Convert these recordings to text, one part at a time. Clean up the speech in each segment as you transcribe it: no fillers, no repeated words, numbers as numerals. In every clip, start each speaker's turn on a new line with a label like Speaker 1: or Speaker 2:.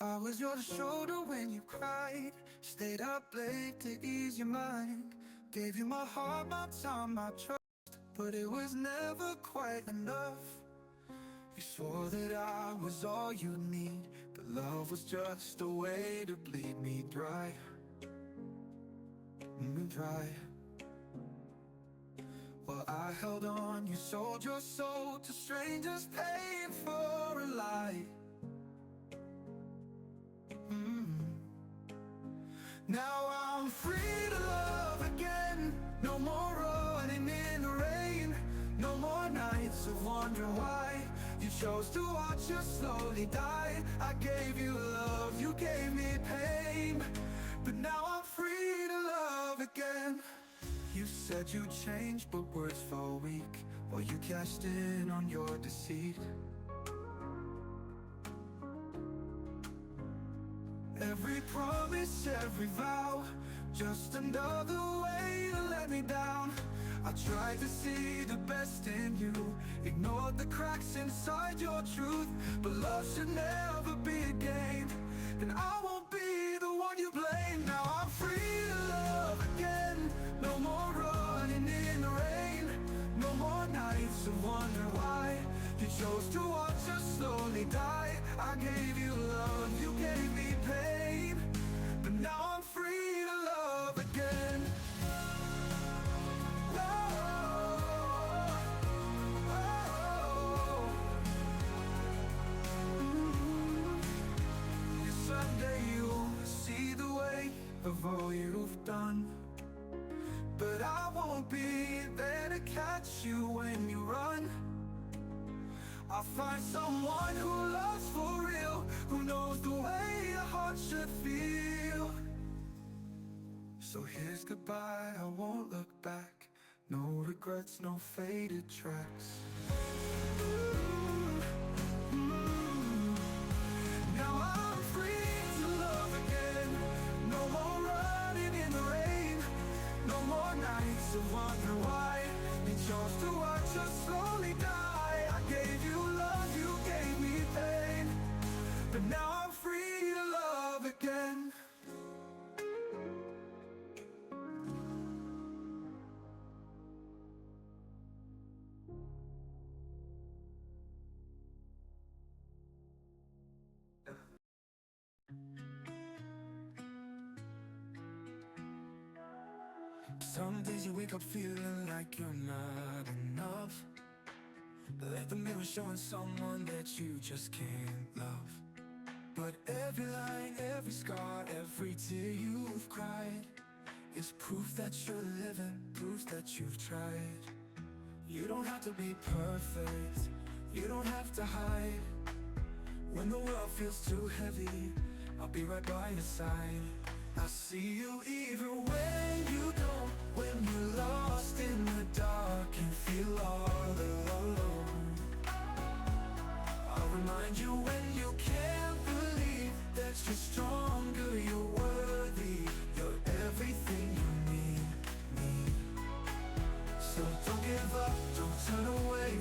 Speaker 1: I was your shoulder when you cried. Stayed up late to ease your mind. Gave you my heart, my time, my trust, but it was never quite enough. You swore that I was all you need, but love was just a way to bleed me dry. Dry. While I held on, you sold your soul to strangers, paying for a lie. Now I'm free to love again. No more running in the rain. No more nights of wondering why you chose to watch us slowly die. I gave you love, you gave me pain, but now I'm free to love again. You said you'd change, but words fall weak while you cashed in on your deceit. Every promise, every vow, just another way to let me down. I tried to see the best in you, ignored the cracks inside your truth. But love should never be a game, and I won't be the one you blame. Now I'm free to love again. No more running in the rain. No more nights of wondering why you chose to watch us slowly die. I gave you love, you gave me pain, but now I'm free to love again. Someday you'll see the weight of all you've done, but I won't be there to catch you when you run. I'll find someone who loves for real, who knows the way a heart should feel. So here's goodbye, I won't look back. No regrets, no faded tracks. Now I'm free to love again. No more running in the rain. No more nights of wondering why you chose to watch us slowly die. I gave you love, you gave me pain, but now I'm free to love again. Some days you wake up feeling like you're not enough, like the mirror showing someone that you just can't love. But every line, every scar, every tear you've cried is proof that you're living, proof that you've tried. You don't have to be perfect, you don't have to hide. When the world feels too heavy, I'll be right by your side. I see you even when you don't, when you're lost in the dark and feel all alone. I'll remind you when you can't believe that you're stronger, you're worthy, you're everything you need. So don't give up, don't turn away.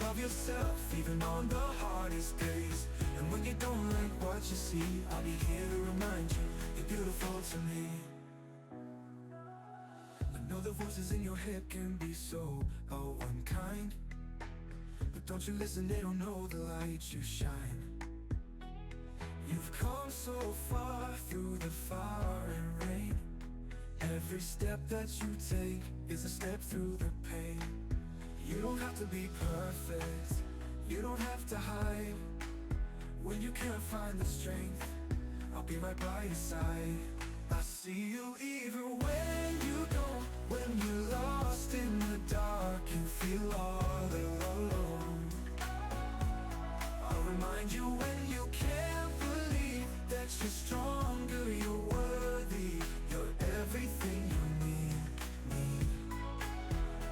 Speaker 1: Love yourself even on the hardest days. And when you don't like what you see, I'll be here to remind you you're beautiful to me. I know the voices in your head can be so unkind, but don't you listen, they don't know the light you shine. You've come so far through the fire and rain. Every step that you take is a step through the pain. You don't have to be perfect, you don't have to hide. When you can't find the strength, I'll be right by your side. I see you even when you don't, when you're lost in the dark and feel all alone. I'll remind you when you can't believe that you're stronger, you're worthy, you're everything you need.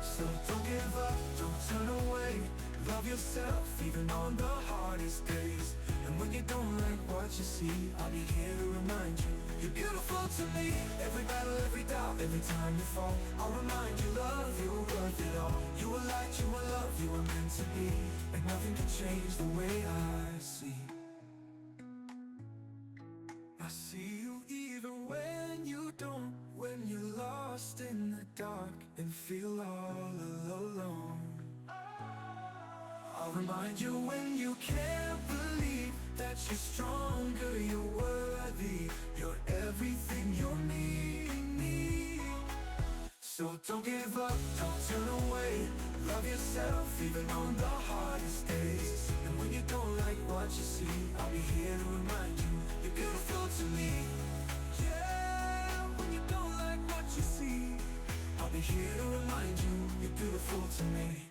Speaker 1: So don't give up, don't turn away. Love yourself even on the hardest days. And when you don't like what you see, I'll be here to remind you you're beautiful to me. Every battle, every doubt, every time you fall, I'll remind you love, you were worth it all. You were light, you were love, you were meant to be. And nothing can change the way I see. see you even when you don't, when you're lost in the dark and feel all alone. I'll remind you when you can't believe that you're stronger, you're worthy, you're everything you need. So don't give up, don't turn away, love yourself even on the hardest days. And when you don't like what you see, I'll be here to remind you, you're beautiful to me. Yeah, when you don't like what you see, I'll be here to remind you, you're beautiful to me.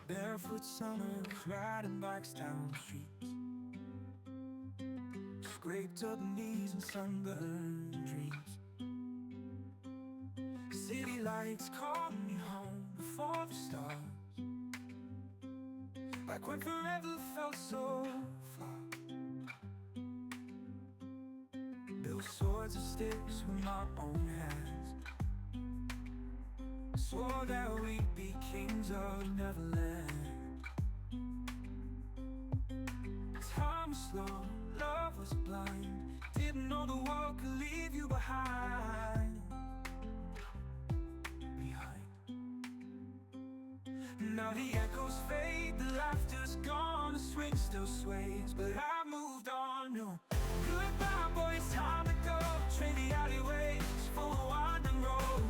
Speaker 1: Barefoot summers, riding bikes down the streets, scraped up knees and sunburned dreams. City lights call me home before the stars, like when forever felt so far. Built swords and sticks with my own hands, swore that we'd be kings of Neverland. Time was slow, love was blind, didn't know the world could leave you behind. Now the echoes fade, the laughter's gone, the swing still sways, but I moved on. No, goodbye boy, it's time to go. Trade the alleyways for a winding road.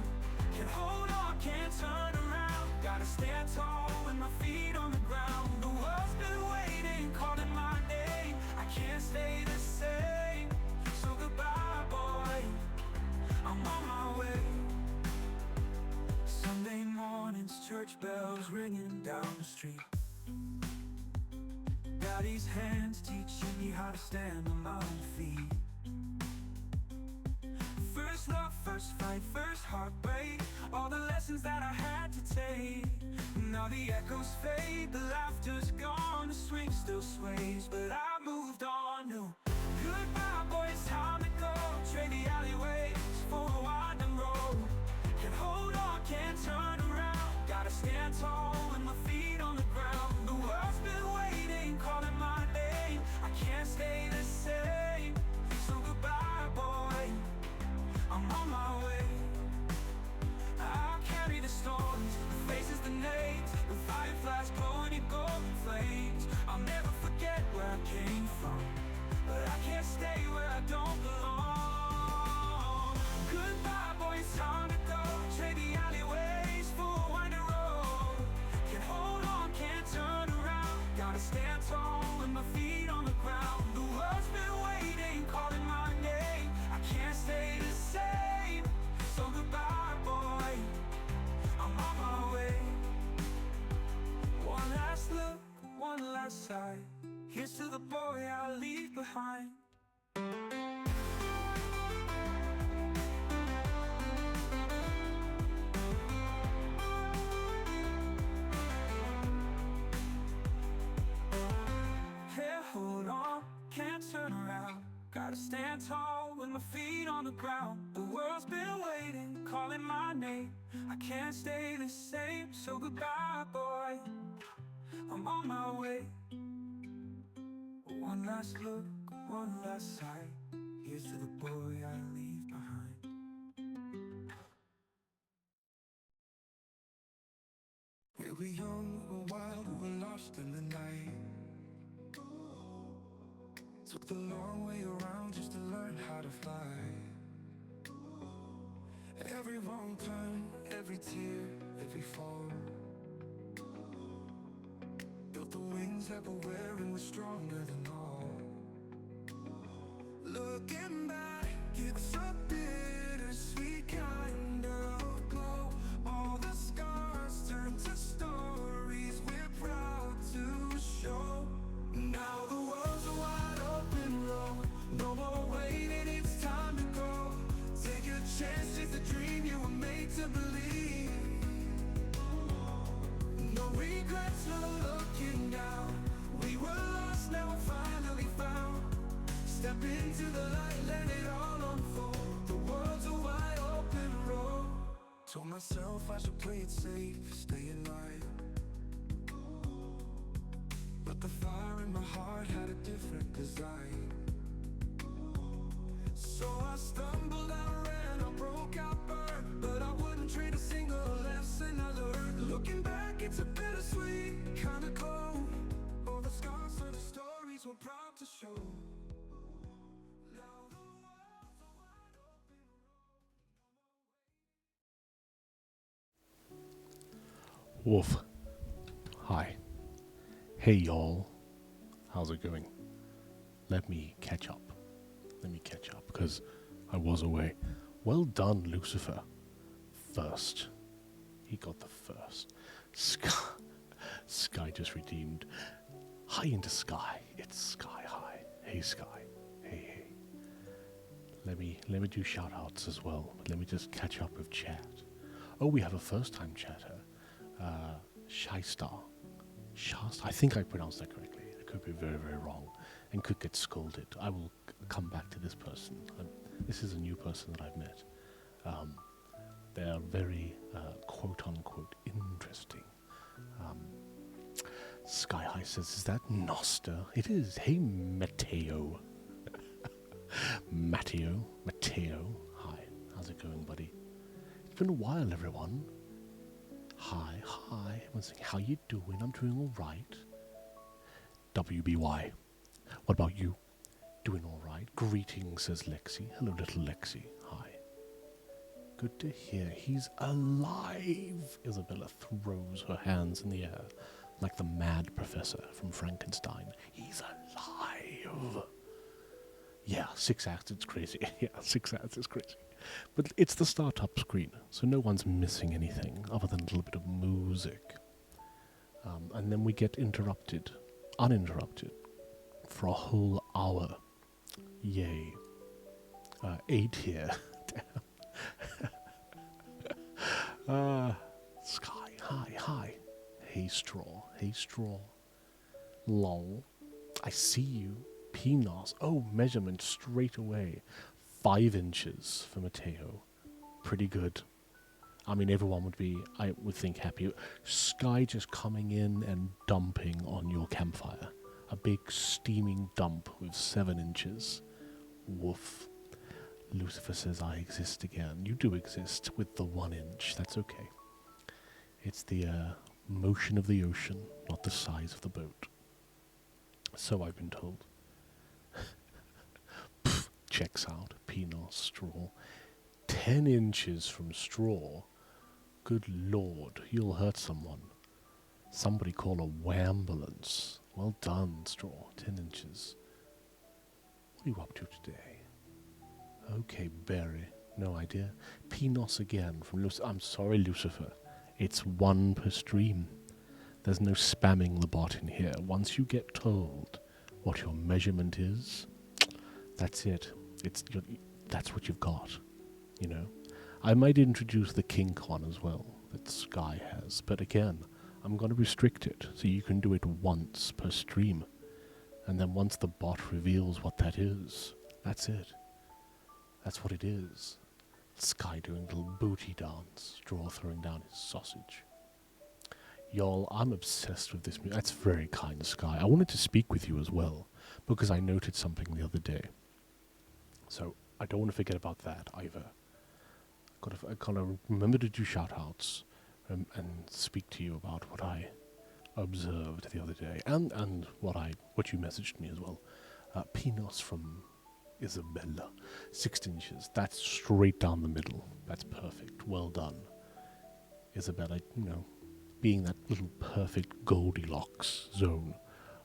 Speaker 1: Can't hold on, can't turn around, gotta stand tall with my feet on the ground. The world's been waiting, calling my name, I can't stay the same. So goodbye boy, I'm on my way. Sunday mornings, church bells ringing down the street, Daddy's hands teaching me how to stand on my own feet. First love, first fight, first heartbreak, all the lessons that I had to take. Now the echoes fade, the laughter's gone, the swing still sways, but I moved on. No, goodbye boy, it's time to go. Trade the alleyways for a winding road. Can't hold on, can't turn around, gotta stand tall with my feet on the ground. The world's been waiting, calling my name, I can't stay the same. So goodbye boy, I'm on my way. I'll carry the storms, the faces, the names, the fireflies glowing in golden flames. I'll never forget where I came from, but I can't stay where I don't belong. Goodbye boy, it's time to go. Trade the alleyways for a winding road. Can't hold on, can't turn around, gotta stand tall with my feet on the ground. The world's been waiting, calling my name, I can't stay the same. So goodbye boy, I'm on my way. One last look, one last sight, here's to the boy I'll leave behind. Hold on, can't turn around, gotta stand tall with my feet on the ground. The world's been waiting, calling my name, I can't stay the same. So goodbye boy, I'm on my way. One last look, one last sight, here's to the boy I leave behind. We were young, we were wild, we were lost in the night. Took the long way around just to learn how to fly. Every wrong turn, every tear, every fall, built the wings that we're wearing, were stronger than all. Looking back, it's a bittersweet kind of glow. All the scars turn to stories we're proud to show. Now the world's a wide open road, no more waiting, it's time to go. Take a chance, it's a dream you were made to believe. No regrets, no looking down. We were lost, now we're finally found. Step into the light, let it all unfold. The world's a wide open road. Told myself I should play it safe, stay alive. But the fire in my heart had a different design. So I stumbled, I ran, I broke, I burned, but I wouldn't trade a single lesson I learned. Looking back, it's a bittersweet kind of glow. All the scars are the stories we're proud to show. Now the world's a wide open road.
Speaker 2: Woof. Hi. Hey y'all. How's it going? Let me catch up, because I was away. Well done, Lucifer. First. He got the first. Sky just redeemed. High into Sky. It's Sky High. Hey Sky. Hey. Let me do shout outs as well. But let me just catch up with chat. Oh, we have a first time chatter. Shystar. I think I pronounced that correctly. I could be very, very wrong and could get scolded. I will come back to this person. This is a new person that I've met. They are very, quote-unquote, interesting. Sky High says, is that Noster? It is. Hey, Matteo. Matteo. Hi. How's it going, buddy? It's been a while, everyone. Hi. Everyone's saying, how you doing? I'm doing all right. WBY. What about you? Doing all right? Greetings, says Lexi. Hello, little Lexi. Hi. Good to hear. He's alive. Isabella throws her hands in the air like the mad professor from Frankenstein. He's alive. Yeah, 6 acts, it's crazy. Yeah, 6 acts is crazy. But it's the startup screen, so no one's missing anything other than a little bit of music. And then we get uninterrupted, for a whole hour. Yay. 8 here. Damn. Sky, hi. Hey, Straw. Lol. I see you. Pinos. Oh, measurement straight away. 5 inches for Matteo. Pretty good. I mean, everyone would be, I would think, happy. Sky just coming in and dumping on your campfire. A big steaming dump with 7 inches. Woof. Lucifer says, I exist again. You do exist with the 1 inch. That's okay. It's the motion of the ocean, not the size of the boat. So I've been told. Checks out. Pinos, Straw. 10 inches from Straw. Good lord, you'll hurt someone. Somebody call a wambulance. Well done, Straw. 10 inches. What are you up to today? Okay, Barry. No idea. Pinos again from Lucifer. I'm sorry, Lucifer. It's 1 per stream. There's no spamming the bot in here. Once you get told what your measurement is, that's it. That's what you've got, you know. I might introduce the kink one as well that Sky has, but again, I'm going to restrict it so you can do it once per stream, and then once the bot reveals what that is, that's it. That's what it is. Sky doing a little booty dance, Straw throwing down his sausage. Y'all, I'm obsessed with this music. That's very kind, Sky. I wanted to speak with you as well, because I noted something the other day. So, I don't want to forget about that either. I gotta remember to do shout-outs and speak to you about what I observed the other day, and what you messaged me as well. Pinos from Isabella, 6 inches. That's straight down the middle. That's perfect. Well done, Isabella. You know, being that little perfect Goldilocks zone,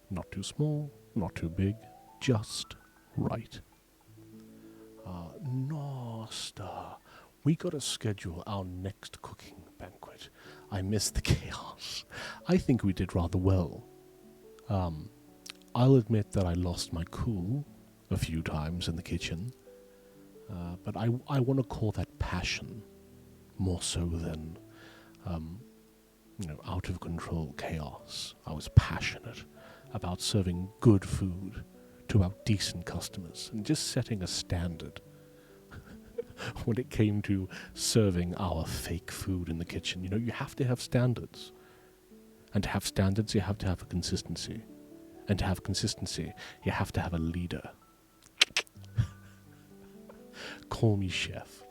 Speaker 2: not too small, not too big, just right. Nosta. We gotta schedule our next cooking banquet. I missed the chaos. I think we did rather well. I'll admit that I lost my cool a few times in the kitchen, but I want to call that passion more so than, out of control chaos. I was passionate about serving good food to our decent customers and just setting a standard when it came to serving our fake food in the kitchen. You know, you have to have standards. And to have standards, you have to have a consistency. And to have consistency, you have to have a leader. Call me chef.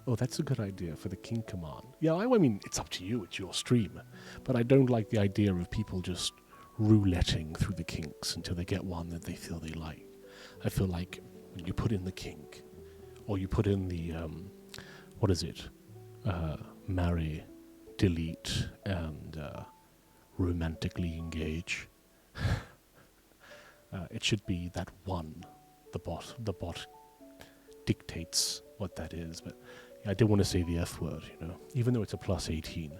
Speaker 2: Oh, that's a good idea for the King Command. Yeah, I mean, it's up to you. It's your stream. But I don't like the idea of people just rouletting through the kinks until they get one that they feel they like. I feel like when you put in the kink, or you put in the, what is it? Marry, delete, and romantically engage. It should be that one. The bot dictates what that is, but I didn't want to say the F word, you know, even though it's a plus 18.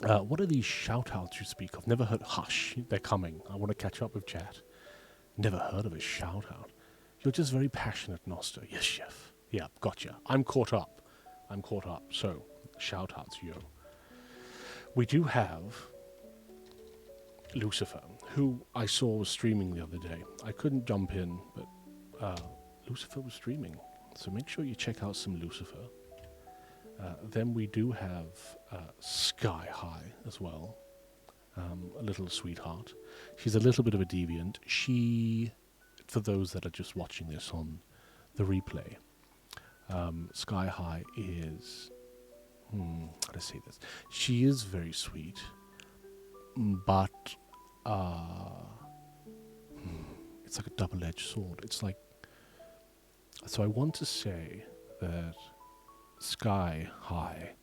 Speaker 2: What are these shout-outs you speak of? Never heard. Hush, they're coming. I want to catch up with chat. Never heard of a shout-out. You're just very passionate, Noster. Yes, chef. Yeah, gotcha. I'm caught up. So, shout-outs, yo. We do have Lucifer, who I saw was streaming the other day. I couldn't jump in, but Lucifer was streaming. So make sure you check out some Lucifer. Then we do have Sky High as well. A little sweetheart. She's a little bit of a deviant. She, for those that are just watching this on the replay, Sky High is... how to say this? She is very sweet, but it's like a double-edged sword. It's like... So I want to say that Sky High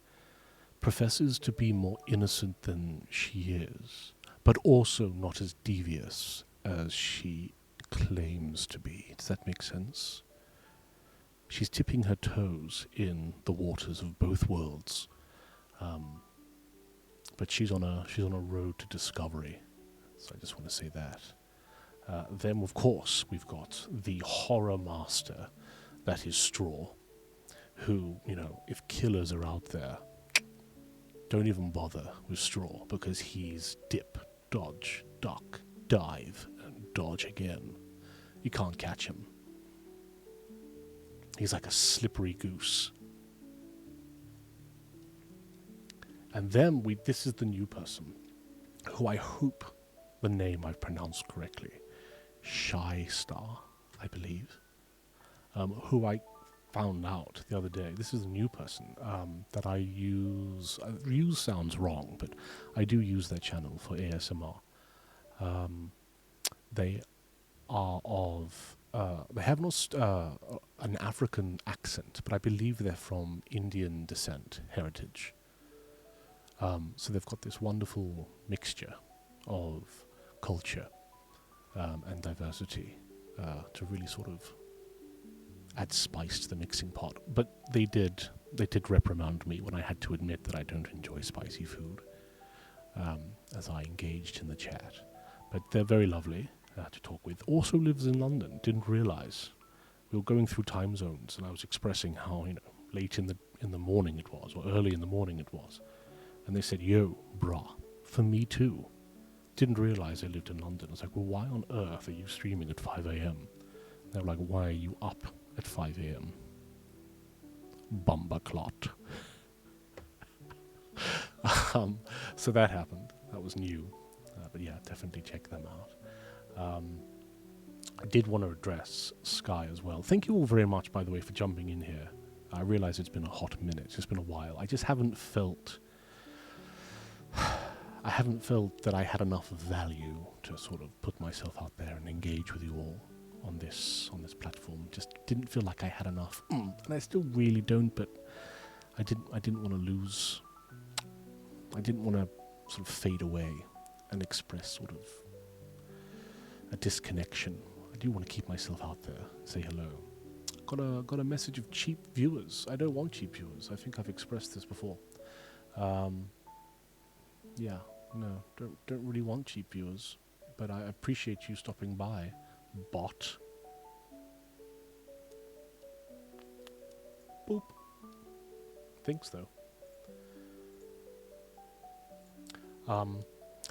Speaker 2: professes to be more innocent than she is, but also not as devious as she claims to be. Does that make sense? She's tipping her toes in the waters of both worlds, but she's on a road to discovery. So I just want to say that. Then, of course, we've got the horror master, that is Straw, who, you know, if killers are out there, don't even bother with Straw, because he's dip, dodge, duck, dive, and dodge again. You can't catch him. He's like a slippery goose. And then this is the new person, who I hope the name I've pronounced correctly. Shy Star, I believe. Who I found out the other day. This is a new person that I use. Use sounds wrong, but I do use their channel for ASMR. They are of... they have an African accent, but I believe they're from Indian descent, heritage. So they've got this wonderful mixture of culture and diversity to really sort of add spice to the mixing pot. But they did reprimand me when I had to admit that I don't enjoy spicy food, as I engaged in the chat. But they're very lovely to talk with. Also lives in London. Didn't realise. We were going through time zones, and I was expressing how, you know, late in the morning it was, or early in the morning it was. And they said, "Yo, brah, for me too." Didn't realise I lived in London. I was like, well, why on earth are you streaming at 5 a.m? They were like, why are you up at 5 a.m? Bumba clot. So that happened. That was new. But yeah, definitely check them out. I did want to address Sky as well. Thank you all very much, by the way, for jumping in here. I realise it's been a hot minute. It's been a while. I just haven't felt... I haven't felt that I had enough value to sort of put myself out there and engage with you all on this platform. Just didn't feel like I had enough, and I still really don't. But I didn't want to lose. I didn't want to sort of fade away and express sort of a disconnection. I do want to keep myself out there, say hello. Got a message of cheap viewers. I don't want cheap viewers. I think I've expressed this before. Yeah. No, don't really want cheap viewers, but I appreciate you stopping by, bot. Boop. Thanks, though.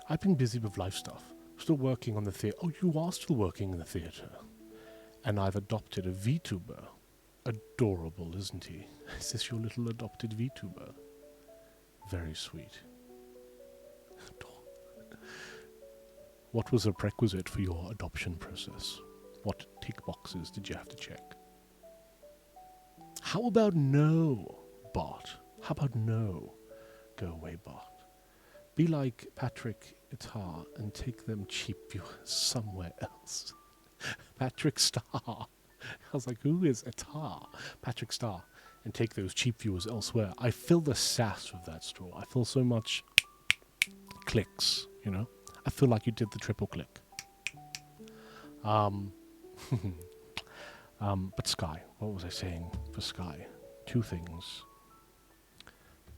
Speaker 2: I've been busy with life stuff. Still working on the theatre. Oh, you are still working in the theatre. And I've adopted a VTuber. Adorable, isn't he? Is this your little adopted VTuber? Very sweet. What was a prerequisite for your adoption process? What tick boxes did you have to check? How about no, bot? How about no? Go away, bot. Be like Patrick Itar and take them cheap viewers somewhere else. Patrick Star. I was like, who is Itar? Patrick Star. And take those cheap viewers elsewhere. I feel the sass of that straw. I feel so much clicks, you know? I feel like you did the triple click. But Sky, what was I saying for Sky? Two things.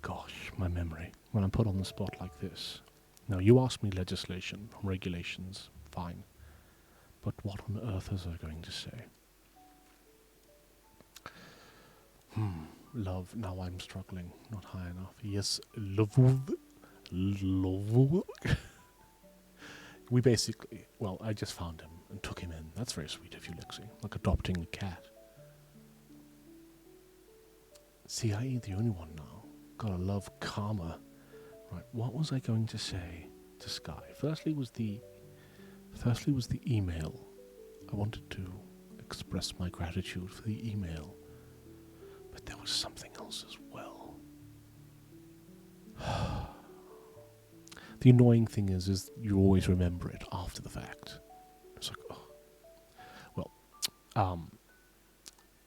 Speaker 2: Gosh, my memory. When I'm put on the spot like this. Now, you asked me legislation, regulations, fine. But what on earth is I going to say? Love. Now I'm struggling. Not high enough. Yes, love. Love. We basically, well, I just found him and took him in. That's very sweet of you, Lexi. Like adopting a cat. See, I ain't the only one now. Gotta love karma. Right, what was I going to say to Sky? Firstly was the email. I wanted to express my gratitude for the email. But there was something else as well. The annoying thing is you always remember it after the fact. It's like, oh. Well,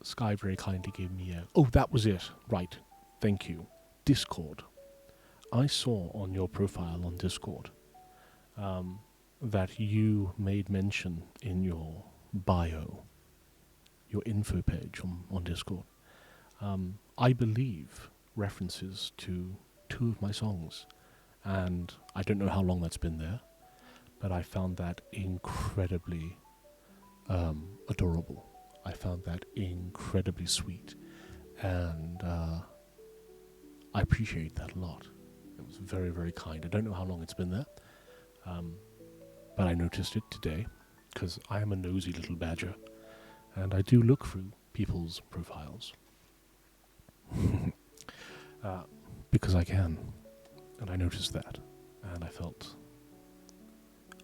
Speaker 2: Sky very kindly gave me a... Oh, that was it. Right. Thank you. Discord. I saw on your profile on Discord that you made mention in your bio, your info page on Discord, I believe references to 2 of my songs. And I don't know how long that's been there, but I found that incredibly adorable. I found that incredibly sweet, and I appreciate that a lot. It was very, very kind. I don't know how long it's been there, but I noticed it today, because I am a nosy little badger, and I do look through people's profiles. Because I can. And I noticed that, and I felt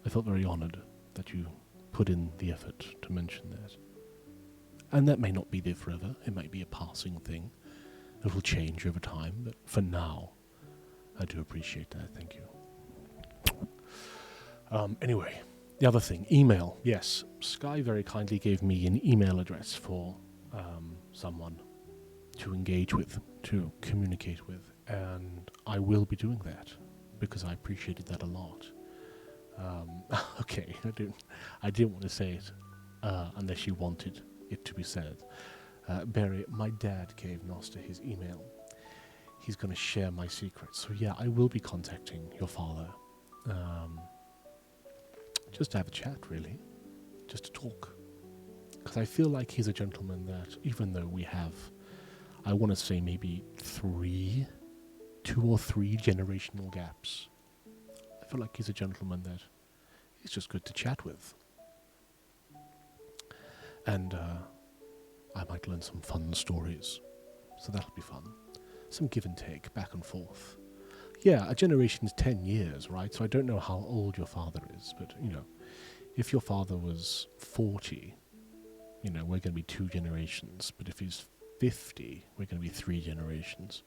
Speaker 2: very honoured that you put in the effort to mention that. And that may not be there forever. It might be a passing thing. It will change over time, but for now, I do appreciate that. Thank you. Anyway, the other thing, email. Yes, Sky very kindly gave me an email address for someone to engage with, to communicate with. And I will be doing that because I appreciated that a lot. Okay, I didn't want to say it unless you wanted it to be said. Barry, my dad gave Noster his email. He's going to share my secrets. So yeah, I will be contacting your father. Just to have a chat, really. Just to talk. Because I feel like he's a gentleman that, even though we have, I want to say maybe 2 or 3 generational gaps. I feel like he's a gentleman that is just good to chat with. And I might learn some fun stories. So that'll be fun. Some give and take, back and forth. Yeah, a generation's 10 years, right? So I don't know how old your father is, but, you know, if your father was 40, you know, we're going to be 2 generations. But if he's 50, we're going to be 3 generations.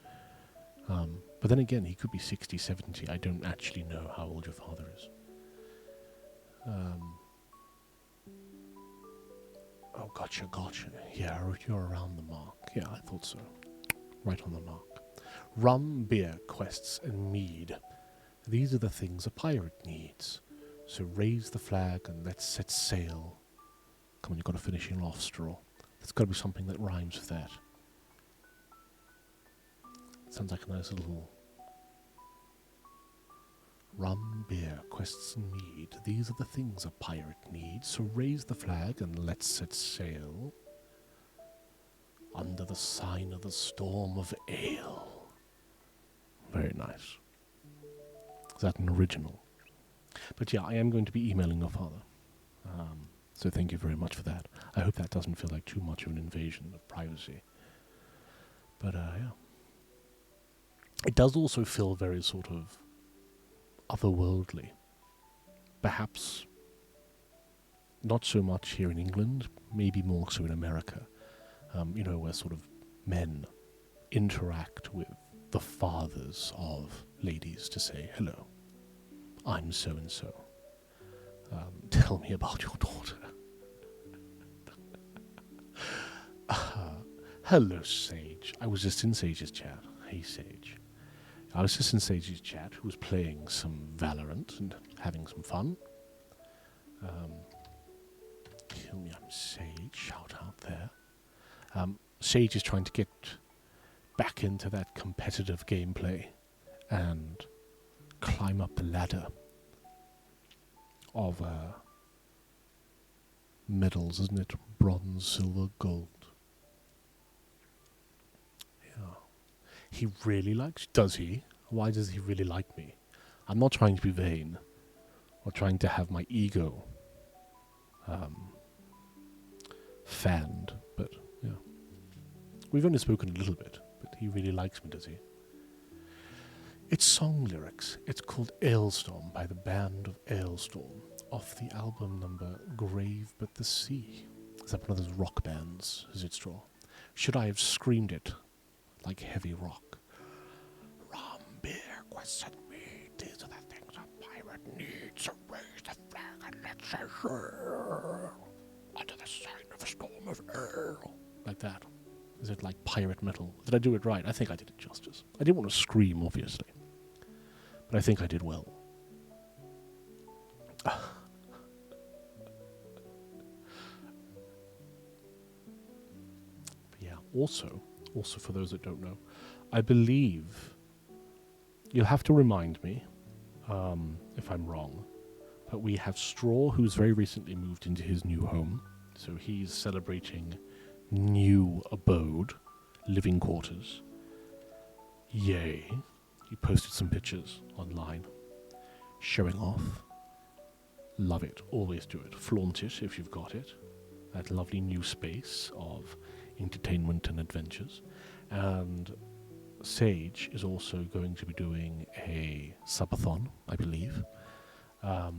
Speaker 2: But then again, he could be 60, 70. I don't actually know how old your father is. Oh, gotcha. Yeah, you're around the mark. Yeah, I thought so. Right on the mark. Rum, beer, quests, and mead. These are the things a pirate needs. So raise the flag and let's set sail. Come on, you've got a finishing off straw. There's got to be something that rhymes with that. Sounds like a nice little... Rum, beer, quests, and mead. These are the things a pirate needs. So raise the flag and let's set sail. Under the sign of the storm of ale. Very nice. Is that an original? But yeah, I am going to be emailing your father. So thank you very much for that. I hope that doesn't feel like too much of an invasion of privacy. But yeah. It does also feel very sort of otherworldly. Perhaps not so much here in England, maybe more so in America. Where sort of men interact with the fathers of ladies to say, hello, I'm so-and-so. Tell me about your daughter. Hello, Sage. I was just in Sage's chat. Hey, Sage. I was just in Sage's chat, who was playing some Valorant and having some fun. Kill me, I'm Sage. Shout out there. Sage is trying to get back into that competitive gameplay and climb up the ladder of medals, isn't it? Bronze, silver, gold. Yeah. He really likes... Does he? Why does he really like me? I'm not trying to be vain or trying to have my ego fanned, but yeah. We've only spoken a little bit, but he really likes me, does he? It's song lyrics. It's called Ailstorm by the band of Ailstorm, off the album number Grave But the Sea. Is that one of those rock bands, is it, Straw? Should I have screamed it like heavy rock? Rum, beer, question me, these are the things a pirate needs, so raise the flag and let's sail under the sign of a storm of ale. Like that. Is it like pirate metal? Did I do it right? I think I did it justice. I didn't want to scream, obviously. But I think I did well. Yeah, also for those that don't know, I believe, you'll have to remind me if I'm wrong, but we have Straw, who's very recently moved into his new home. So he's celebrating new abode, living quarters. Yay. He posted some pictures online, showing off. Love it. Always do it. Flaunt it if you've got it. That lovely new space of entertainment and adventures. And Sage is also going to be doing a subathon, I believe. I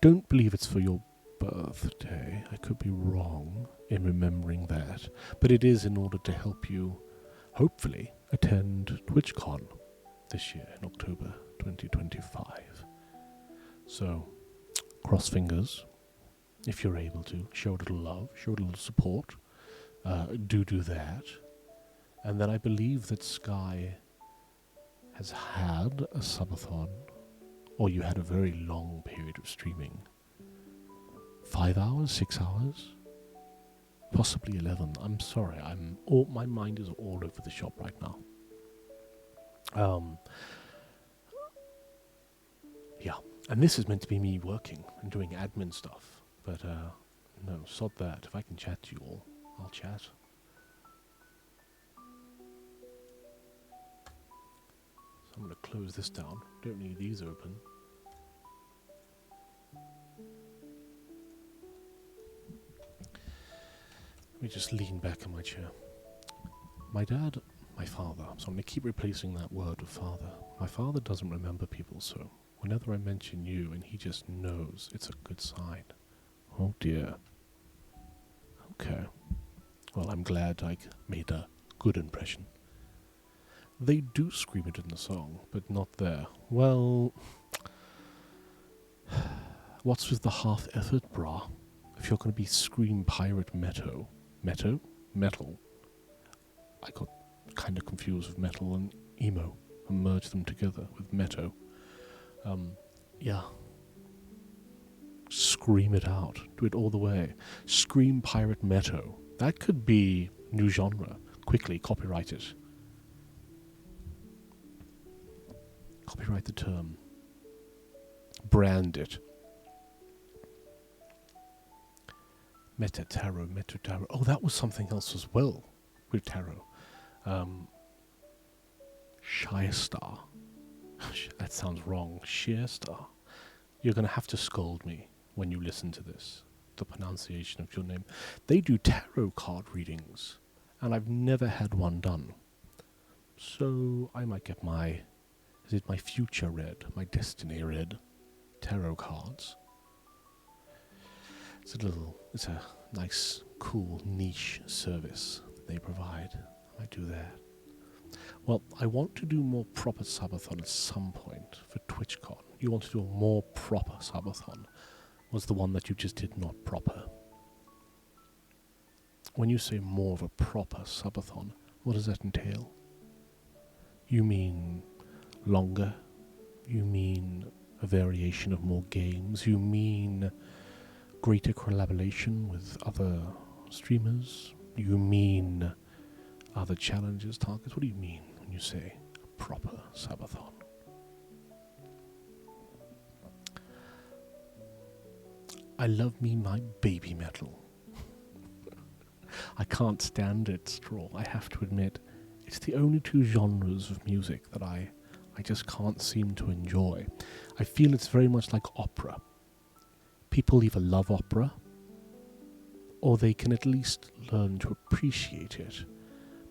Speaker 2: don't believe it's for your birthday. I could be wrong in remembering that. But it is in order to help you, hopefully, attend TwitchCon this year in October 2025. So, cross fingers. If you're able to, show a little love, show a little support. Do that. And then I believe that Sky has had a subathon, or you had a very long period of streaming. 5 hours, 6 hours, possibly 11. I'm sorry, my mind is all over the shop right now. Yeah, and this is meant to be me working and doing admin stuff, but no, sod that. If I can chat to you all, I'll chat. So I'm going to close this down. Don't need these open. Let me just lean back in my chair. My dad, my father, so I'm going to keep replacing that word with father. My father doesn't remember people, so whenever I mention you and he just knows, it's a good sign. Oh dear. Okay. Well, I'm glad I made a good impression. They do scream it in the song, but not there. Well, what's with the half effort, brah? If you're going to be scream pirate metal, I got kind of confused with metal and emo and merged them together with meto. Yeah. Scream it out. Do it all the way. Scream pirate meto. That could be new genre. Quickly, copyright it. Copyright the term. Brand it. Meta tarot. Oh, that was something else as well with tarot. Star. That sounds wrong. Sheer star. You're going to have to scold me when you listen to this, the pronunciation of your name. They do tarot card readings, and I've never had one done. So I might get my future read, my destiny read, tarot cards. It's a nice, cool, niche service that they provide. I might do that. Well, I want to do more proper subathon at some point for TwitchCon. You want to do a more proper subathon. Was the one that you just did not proper. When you say more of a proper subathon, what does that entail? You mean longer? You mean a variation of more games? You mean greater collaboration with other streamers? You mean other challenges, targets? What do you mean when you say a proper subathon? I love me my baby metal. I can't stand it, Straw. I have to admit, it's the only two genres of music that I just can't seem to enjoy. I feel it's very much like opera. People either love opera, or they can at least learn to appreciate it,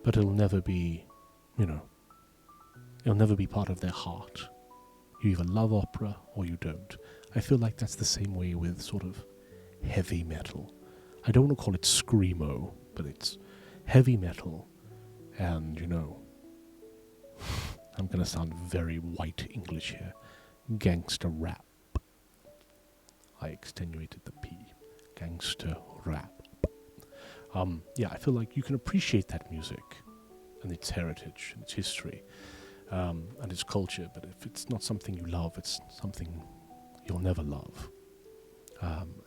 Speaker 2: but it'll never be, it'll never be part of their heart. You either love opera or you don't. I feel like that's the same way with sort of heavy metal. I don't want to call it screamo, but it's heavy metal, and I'm going to sound very white English here, gangster rap. I extenuated the P. Gangster rap. I feel like you can appreciate that music and its heritage and its history and its culture, but if it's not something you love, it's something you'll never love.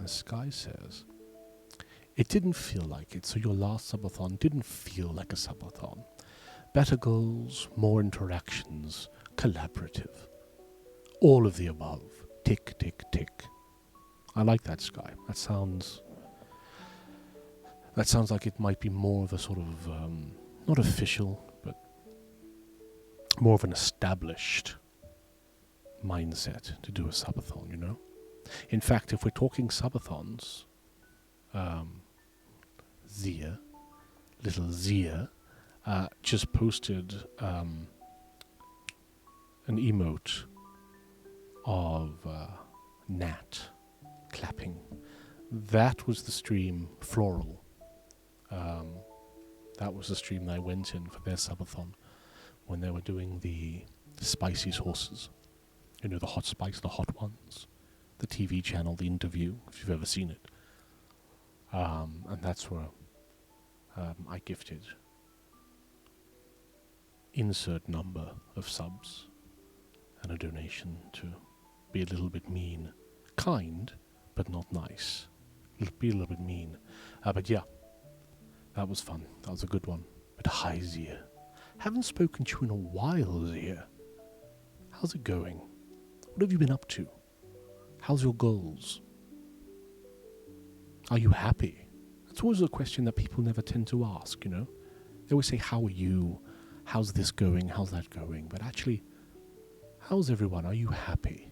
Speaker 2: As Sky says, it didn't feel like it, so your last subathon didn't feel like a subathon. Better goals, more interactions, collaborative. All of the above. Tick, tick, tick. I like that, Sky. That sounds like it might be more of a sort of, not official, but more of an established mindset to do a subathon, In fact, if we're talking subathons, little Zia, just posted an emote of Nat clapping. That was the stream Floral. That was the stream that I went in for their subathon when they were doing the spicy sauces. The hot spice, the hot ones. The TV channel, The Interview, if you've ever seen it. And that's where I gifted insert number of subs and a donation to be a little bit mean. Kind, but not nice. Be a little bit mean. But yeah, that was fun. That was a good one. But hi, Zia. Haven't spoken to you in a while, Zia. How's it going? What have you been up to? How's your goals? Are you happy? That's always a question that people never tend to ask, They always say, how are you? How's this going? How's that going? But actually, how's everyone? Are you happy?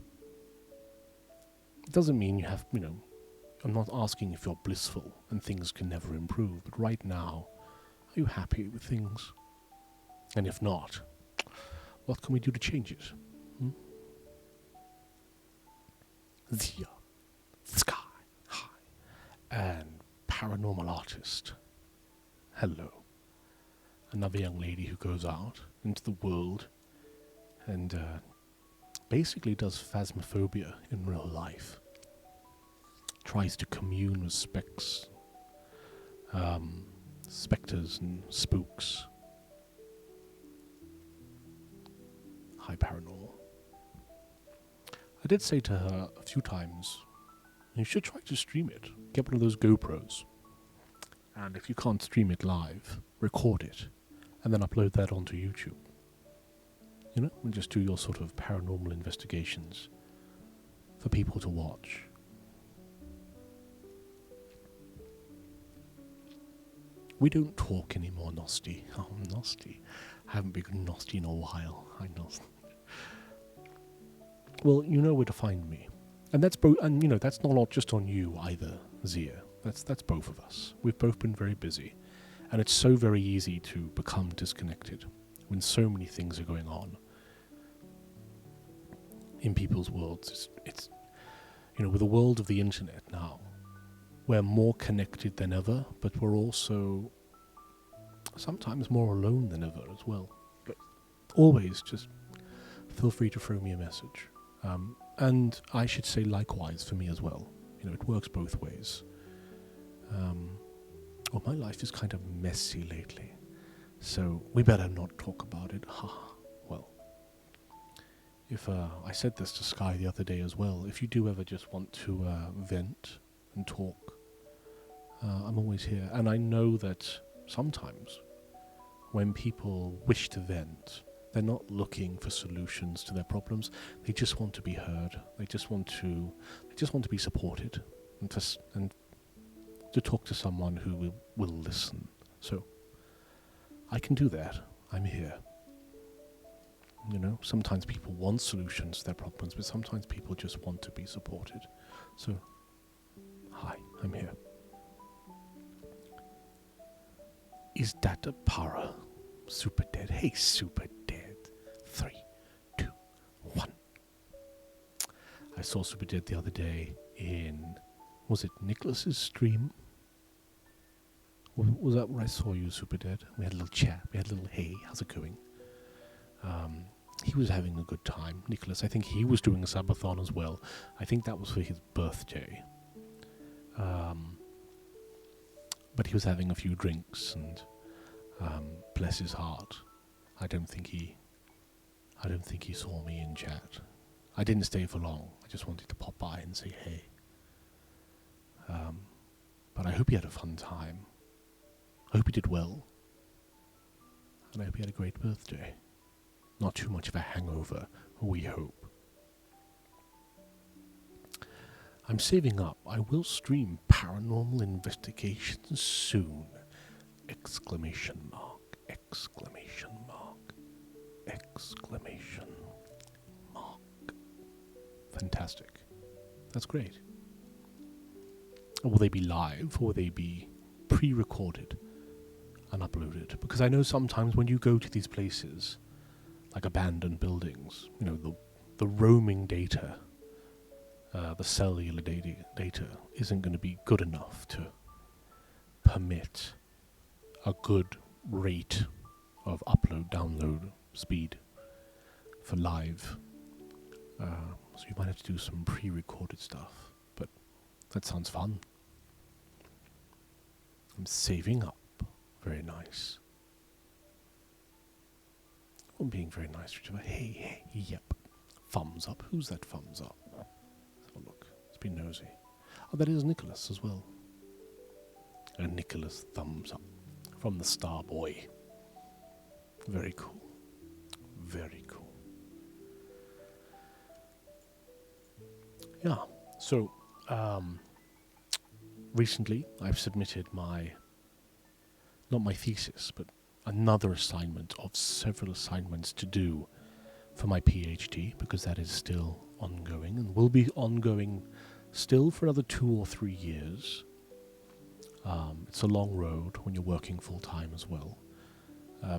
Speaker 2: It doesn't mean you have, I'm not asking if you're blissful and things can never improve, but right now, are you happy with things? And if not, what can we do to change it? Zia, Sky, hi, and paranormal artist. Hello. Another young lady who goes out into the world and basically does phasmophobia in real life. Tries to commune with specters and spooks. Hi, paranormal. I did say to her a few times, you should try to stream it. Get one of those GoPros. And if you can't stream it live, record it. And then upload that onto YouTube. And just do your sort of paranormal investigations for people to watch. We don't talk anymore, Nosti. Oh, Nosti. I haven't been Nosti in a while. I know. Well, you know where to find me. And that's both, and that's not just on you either, Zia. That's both of us. We've both been very busy, and it's so very easy to become disconnected when so many things are going on in people's worlds. It's with the world of the internet now, we're more connected than ever, but we're also sometimes more alone than ever as well. But always just feel free to throw me a message. And I should say likewise for me as well. It works both ways. Well, my life is kind of messy lately, so we better not talk about it. Well, if I said this to Sky the other day as well, if you do ever just want to vent and talk, I'm always here. And I know that sometimes when people wish to vent, they're not looking for solutions to their problems. They just want to be heard. They just want to be supported, and to talk to someone who will listen. So I can do that. I'm here. Sometimes people want solutions to their problems, but sometimes people just want to be supported. So, hi, I'm here. Is that a para? Super dead. Hey, super dead. 3, 2, 1. I saw Super Dead the other day in, was it Nicholas's stream? Was that where I saw you, Super Dead? We had a little chat. We had a little, hey, how's it going? He was having a good time. Nicholas, I think he was doing a subathon as well. I think that was for his birthday. But he was having a few drinks, and bless his heart, I don't think he saw me in chat. I didn't stay for long. I just wanted to pop by and say hey. But I hope he had a fun time. I hope he did well. And I hope he had a great birthday. Not too much of a hangover, we hope. I'm saving up. I will stream Paranormal Investigations soon. Exclamation mark. Exclamation mark. Exclamation mark. Fantastic. That's great. Will they be live, or will they be pre-recorded and uploaded? Because I know sometimes when you go to these places, like abandoned buildings, the roaming data, the cellular data isn't going to be good enough to permit a good rate of upload-download speed for live. So you might have to do some pre-recorded stuff, but that sounds fun. I'm saving up. Very nice. I'm being very nice to each other. Hey, yep. Thumbs up. Who's that thumbs up? Let's have a look. Let's be nosy. Oh, that is Nicholas as well. And Nicholas thumbs up from the Star Boy. Very cool. Very cool. Yeah. So, recently I've submitted not my thesis, but another assignment of several assignments to do for my PhD, because that is still ongoing and will be ongoing still for another 2 or 3 years. It's a long road when you're working full-time as well.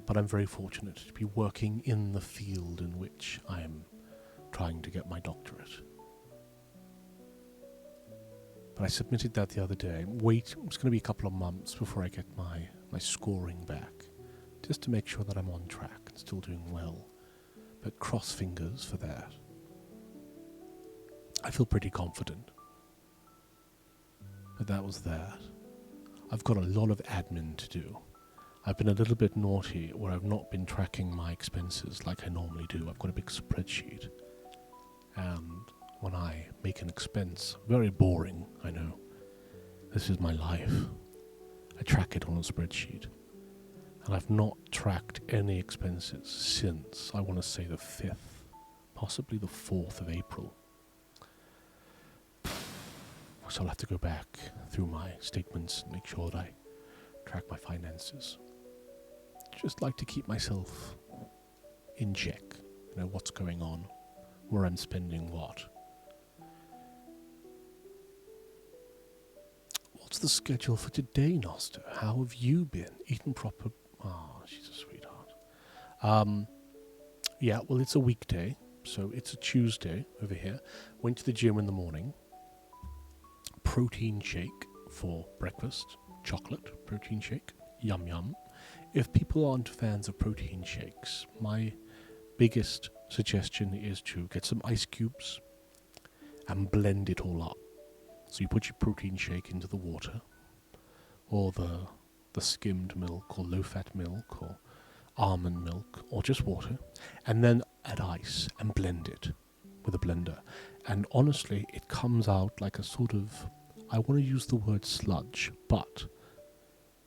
Speaker 2: But I'm very fortunate to be working in the field in which I am trying to get my doctorate. But I submitted that the other day. It's going to be a couple of months before I get my scoring back, just to make sure that I'm on track and still doing well. But cross fingers for that. I feel pretty confident. But that was that. I've got a lot of admin to do. I've been a little bit naughty where I've not been tracking my expenses like I normally do. I've got a big spreadsheet. And when I make an expense, very boring, I know. This is my life. I track it on a spreadsheet. And I've not tracked any expenses since, I want to say, the 5th, possibly the 4th of April. So I'll have to go back through my statements and make sure that I track my finances. Just like to keep myself in check. What's going on, where I'm spending what. the schedule for today, Noster? How have you been? Eaten proper? Oh, she's a sweetheart. Yeah, well, it's a weekday, so it's a Tuesday over here. Went to the gym in the morning. Protein shake for breakfast. Chocolate protein shake. Yum yum. If people aren't fans of protein shakes, my biggest suggestion is to get some ice cubes and blend it all up. So you put your protein shake into the water, or the skimmed milk, or low-fat milk, or almond milk, or just water, and then add ice and blend it with a blender. And honestly, it comes out like a sort of, I want to use the word sludge, but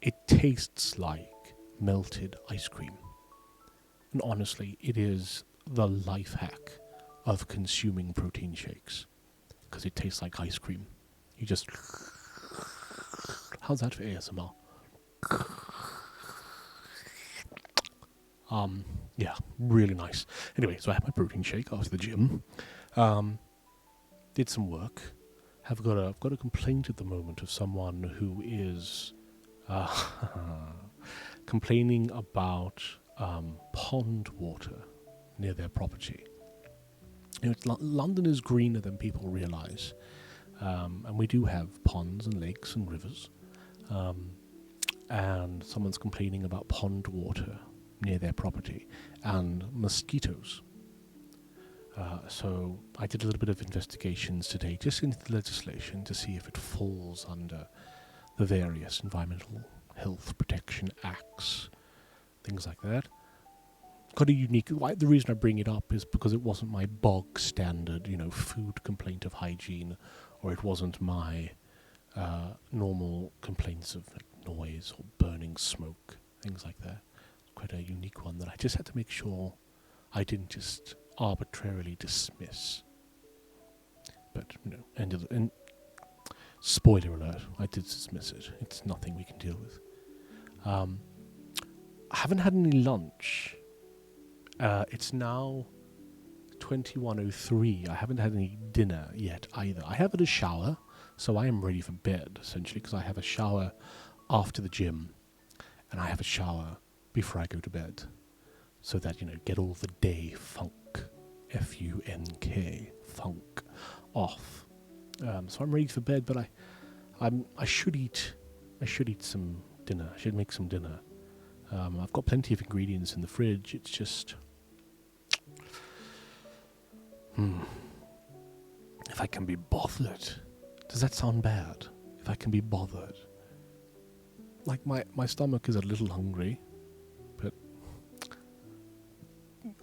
Speaker 2: it tastes like melted ice cream. And honestly, it is the life hack of consuming protein shakes, because it tastes like ice cream. You just... How's that for ASMR? Yeah, really nice. Anyway, so I had my protein shake after the gym. Did some work. I've got a complaint at the moment of someone who is complaining about pond water near their property. You know, London is greener than people realise, and we do have ponds and lakes and rivers. And someone's complaining about pond water near their property and mosquitoes. So I did a little bit of investigations today, just into the legislation, to see if it falls under the various environmental health protection acts, things like that. Got a unique... The reason I bring it up is because it wasn't my bog standard, food complaint of hygiene, or it wasn't my normal complaints of noise or burning smoke, things like that. Quite a unique one that I just had to make sure I didn't just arbitrarily dismiss. But, and spoiler alert, I did dismiss it. It's nothing we can deal with. I haven't had any lunch. It's now 21:03. I haven't had any dinner yet either. I have had a shower, so I am ready for bed, essentially, because I have a shower after the gym, and I have a shower before I go to bed, so that, get all the day funk, F-U-N-K, funk, off. So I'm ready for bed, but I should eat some dinner. I should make some dinner. I've got plenty of ingredients in the fridge. It's just, if I can be bothered. Does that sound bad? If I can be bothered. Like, my stomach is a little hungry, but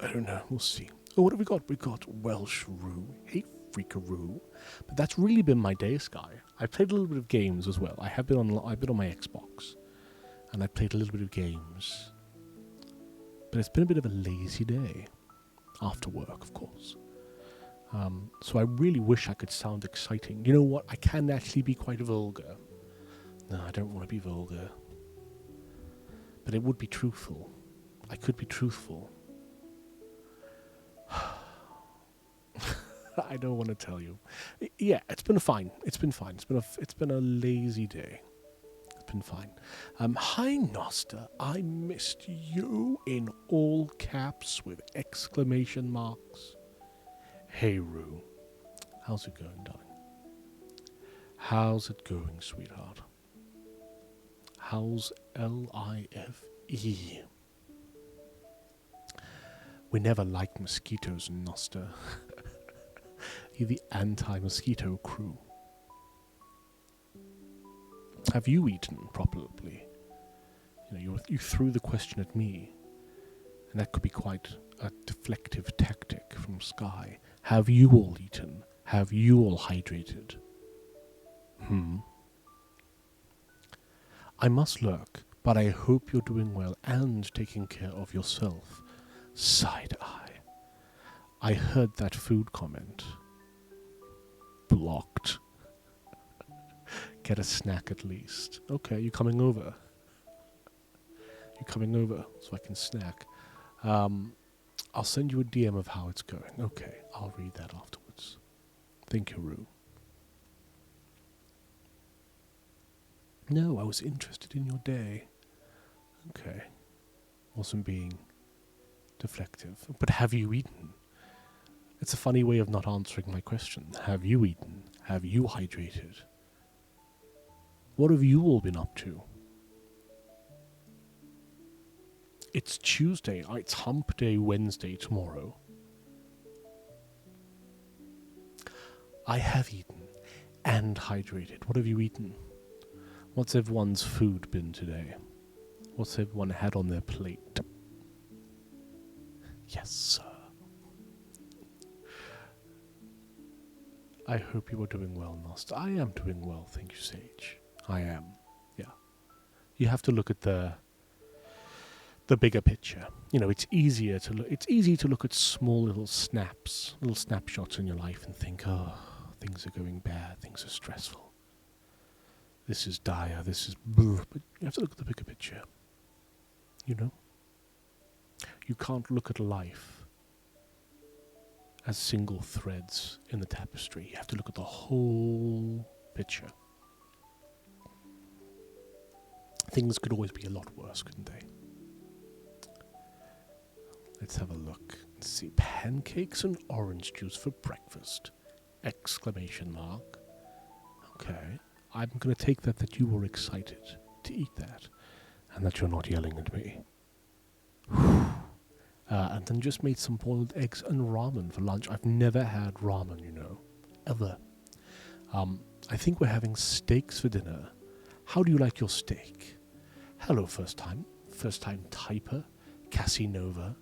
Speaker 2: I don't know. We'll see. Oh, what have we got? We got Welsh Roo. Hey, freakaroo. But that's really been my day, Sky. I played a little bit of games as well. I've been on my Xbox, and I played a little bit of games. But it's been a bit of a lazy day. After work, of course. So I really wish I could sound exciting. You know what? I can actually be quite vulgar. No, I don't want to be vulgar. But it would be truthful. I could be truthful. I don't want to tell you. Yeah, it's been fine. It's been fine. It's been a lazy day. It's been fine. Hi, Noster. I missed you in all caps with exclamation marks. Hey, Roo. How's it going, darling? How's it going, sweetheart? How's L-I-F-E? We never liked mosquitoes, Noster. You're the anti-mosquito crew. Have you eaten properly? You threw the question at me, and that could be quite a deflective tactic from Sky. Have you all eaten? Have you all hydrated? I must lurk, but I hope you're doing well and taking care of yourself. Side eye. I heard that food comment. Blocked. Get a snack at least. Okay, you coming over? You coming over so I can snack? I'll send you a DM of how it's going. Okay, I'll read that afterwards. Thank you, Roo. No, I was interested in your day. Okay. Wasn't being deflective. But have you eaten? It's a funny way of not answering my question. Have you eaten? Have you hydrated? What have you all been up to? It's Tuesday. It's Hump Day Wednesday tomorrow. I have eaten and hydrated. What have you eaten? What's everyone's food been today? What's everyone had on their plate? Yes, sir. I hope you are doing well, Nost. I am doing well, thank you, Sage. I am. Yeah. You have to look at the bigger picture. You know, it's easy to look at small little snapshots in your life and think, oh, things are going bad, things are stressful. This is dire, this is but you have to look at the bigger picture. You know? You can't look at life as single threads in the tapestry. You have to look at the whole picture. Things could always be a lot worse, couldn't they? Let's have a look. Let's see. Pancakes and orange juice for breakfast! Exclamation mark. Okay. I'm going to take that you were excited to eat that, and that you're not yelling at me. And then just made some boiled eggs and ramen for lunch. I've never had ramen, you know, ever. I think we're having steaks for dinner. How do you like your steak? Hello, first time typer, Cassinova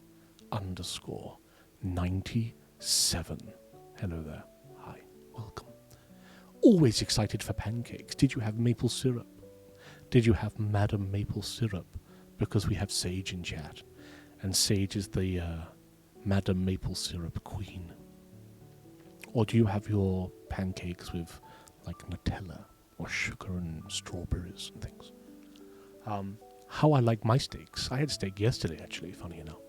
Speaker 2: _97. Hello there. Hi, welcome. Always excited for pancakes. Did you have maple syrup? Did you have Madam Maple Syrup? Because we have Sage in chat. And Sage is the Madam Maple Syrup queen. Or do you have your pancakes with like Nutella or sugar and strawberries and things? How I like my steaks. I had steak yesterday, actually, funny enough.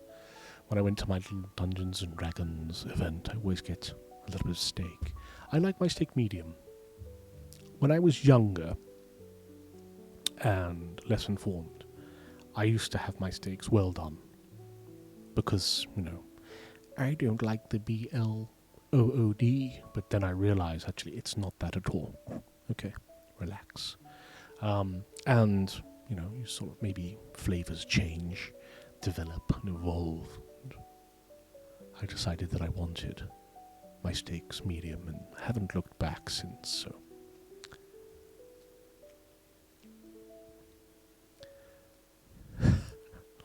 Speaker 2: When I went to my little Dungeons and Dragons event, I always get a little bit of steak. I like my steak medium. When I was younger and less informed, I used to have my steaks well done. Because, you know, I don't like the BLOOD. But then I realized, actually, it's not that at all. Okay, relax. And, you know, you sort of maybe flavors change, develop, and evolve. And I decided that I wanted my steaks medium and haven't looked back since, so.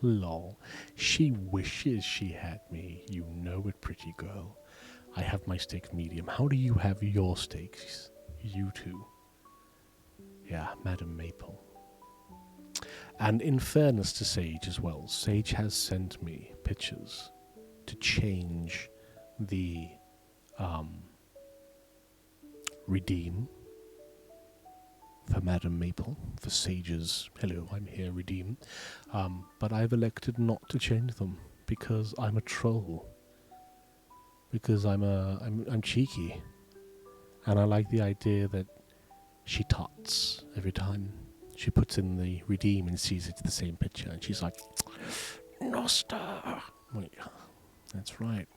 Speaker 2: Lol. She wishes she had me. You know it, pretty girl. I have my steak medium. How do you have your steaks? You too. Yeah, Madam Maple. And in fairness to Sage as well, Sage has sent me pictures to change the redeem for Madam Maple, for Sage's hello, I'm here, redeem. But I've elected not to change them because I'm a troll. Because I'm cheeky. And I like the idea that she tots every time she puts in the redeem and sees it's the same picture, and she's like, Nosta! Wait, that's right.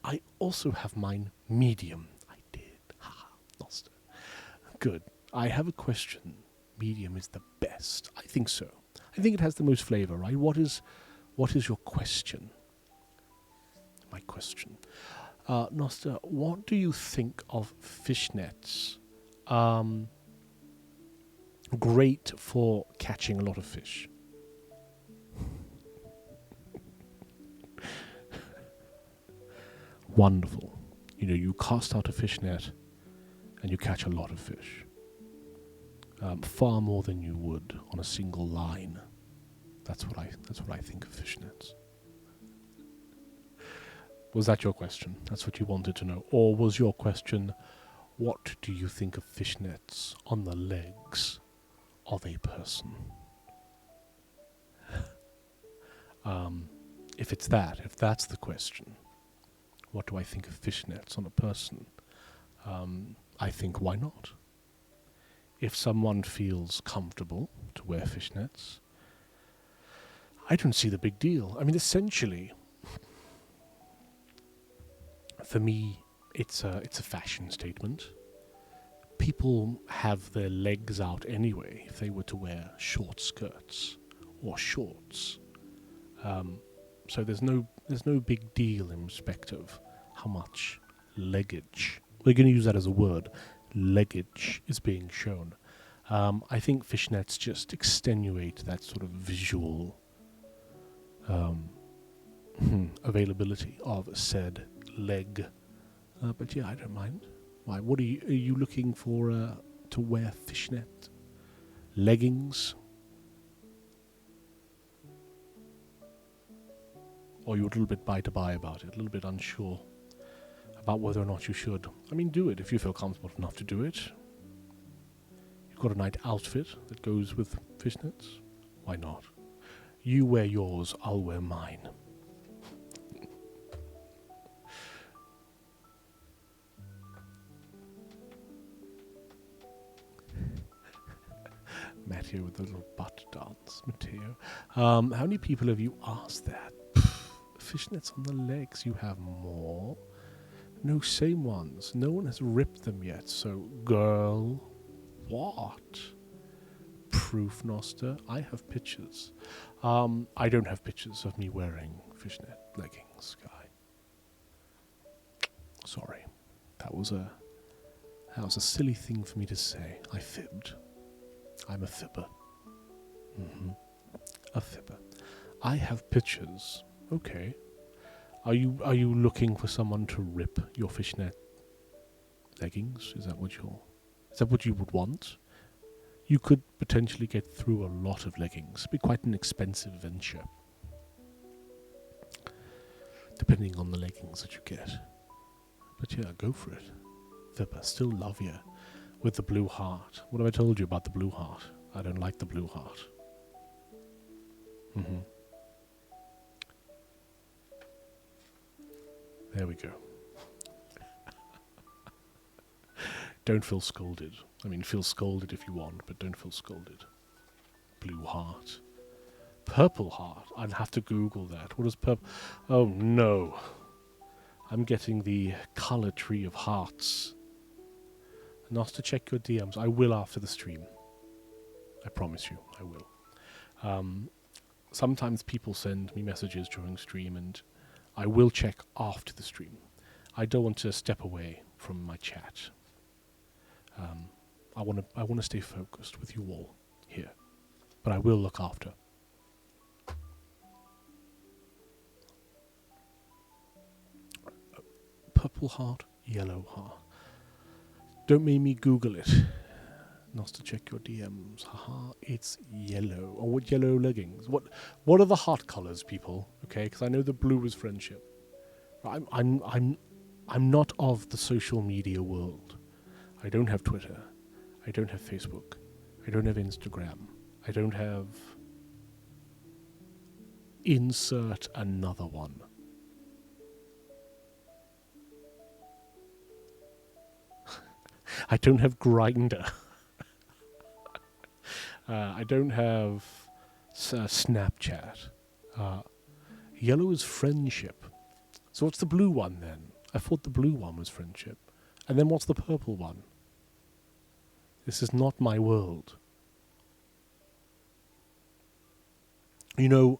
Speaker 2: I also have mine medium. I did. Haha, Nosta. Good. I have a question. Medium is the best. I think so. I think it has the most flavor, right? What is your question? My question. Nosta, what do you think of fishnets? Great for catching a lot of fish. Wonderful. You know, you cast out a fishnet and you catch a lot of fish. Far more than you would on a single line. That's what I think of fishnets. Was that your question? That's what you wanted to know? Or was your question, what do you think of fishnets on the legs of a person? If that's the question, what do I think of fishnets on a person? I think, why not? If someone feels comfortable to wear fishnets, I don't see the big deal. I mean, essentially, for me, it's a fashion statement. People have their legs out anyway if they were to wear short skirts or shorts. So there's no big deal in respect of how much leggage, we're going to use that as a word, leggage is being shown. I think fishnets just extenuate that sort of visual availability of said leg. But yeah, I don't mind. Why? What are you looking for to wear fishnet leggings? Or you're a little bit by about it, a little bit unsure about whether or not you should. I mean, do it if you feel comfortable enough to do it. You've got a nice outfit that goes with fishnets. Why not? You wear yours, I'll wear mine. Matteo with the little butt dance. Matteo. How many people have you asked that? Fishnets on the legs, you have more? No, same ones. No one has ripped them yet, so girl, what? Proof, Noster? I have pictures. I don't have pictures of me wearing fishnet leggings, guy. Sorry. That was a silly thing for me to say. I fibbed. I'm a fibber. A fibber. I have pictures. Okay. Are you looking for someone to rip your fishnet leggings? Is that what you would want? You could potentially get through a lot of leggings. It'd be quite an expensive venture. Depending on the leggings that you get. But yeah, go for it. Fibber, still love you. With the blue heart. What have I told you about the blue heart? I don't like the blue heart. There we go. Don't feel scolded. I mean, feel scolded if you want, but don't feel scolded. Blue heart. Purple heart. I'd have to Google that. What is purple? Oh, no. I'm getting the color tree of hearts. Not to check your DMs. I will after the stream. I promise you, I will. Sometimes people send me messages during stream, and I will check after the stream. I don't want to step away from my chat. I want to stay focused with you all here, but I will look after. Purple heart, yellow heart. Don't make me Google it. Not to check your DMs. Haha, it's yellow. Oh, what yellow leggings? What are the heart colors, people? Okay, because I know the blue is friendship. I'm not of the social media world. I don't have Twitter. I don't have Facebook. I don't have Instagram. I don't have... Insert another one. I don't have Grindr. I don't have Snapchat. Yellow is friendship. So what's the blue one then? I thought the blue one was friendship. And then what's the purple one? This is not my world. You know,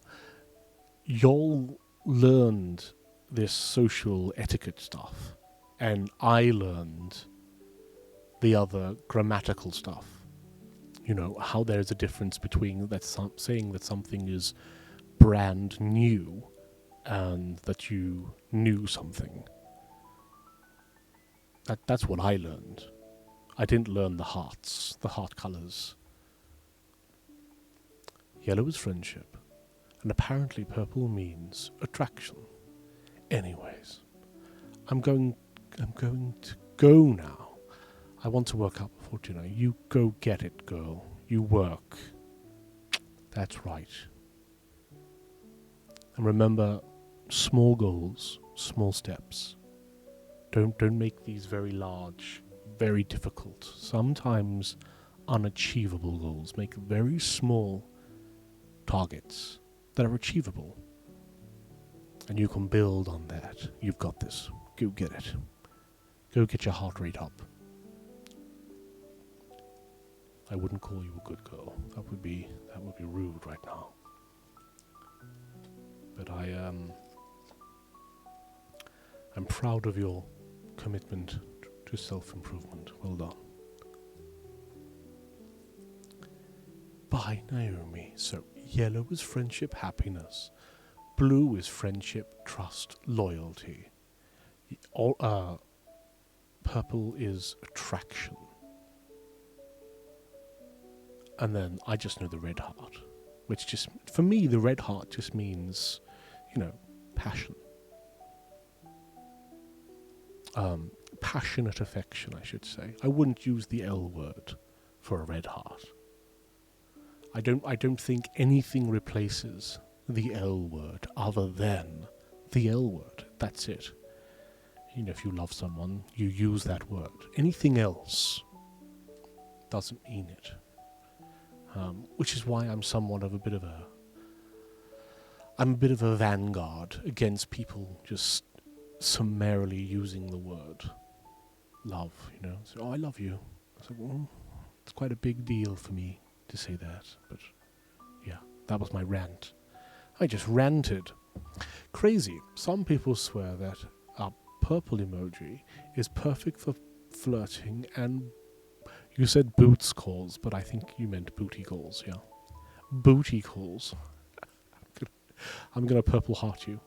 Speaker 2: y'all learned this social etiquette stuff, and I learned the other grammatical stuff. You know, how there's a difference between saying that something is brand new and that you knew something. That's what I learned. I didn't learn the heart colors. Yellow is friendship, and apparently purple means attraction. Anyways, I'm going to go now. I want to work out before dinner. You go get it, girl. You work. That's right. And remember, small goals, small steps. Don't make these very large, very difficult, sometimes unachievable goals. Make very small targets that are achievable. And you can build on that. You've got this. Go get it. Go get your heart rate up. I wouldn't call you a good girl. That would be rude right now. But I'm proud of your commitment to self-improvement. Well done. Bye, Naomi. So, yellow is friendship, happiness. Blue is friendship, trust, loyalty. Purple is attraction. And then I just know the red heart, which just, for me, the red heart just means, passion. Passionate affection, I should say. I wouldn't use the L word for a red heart. I don't think anything replaces the L word other than the L word. That's it. If you love someone, you use that word. Anything else doesn't mean it. Which is why I'm somewhat of a bit of a vanguard against people just summarily using the word love, So, I love you. So, it's quite a big deal for me to say that, but yeah, that was my rant. I just ranted. Crazy. Some people swear that a purple emoji is perfect for flirting, and you said boots calls, but I think you meant booty calls, yeah. Booty calls. I'm gonna purple heart you.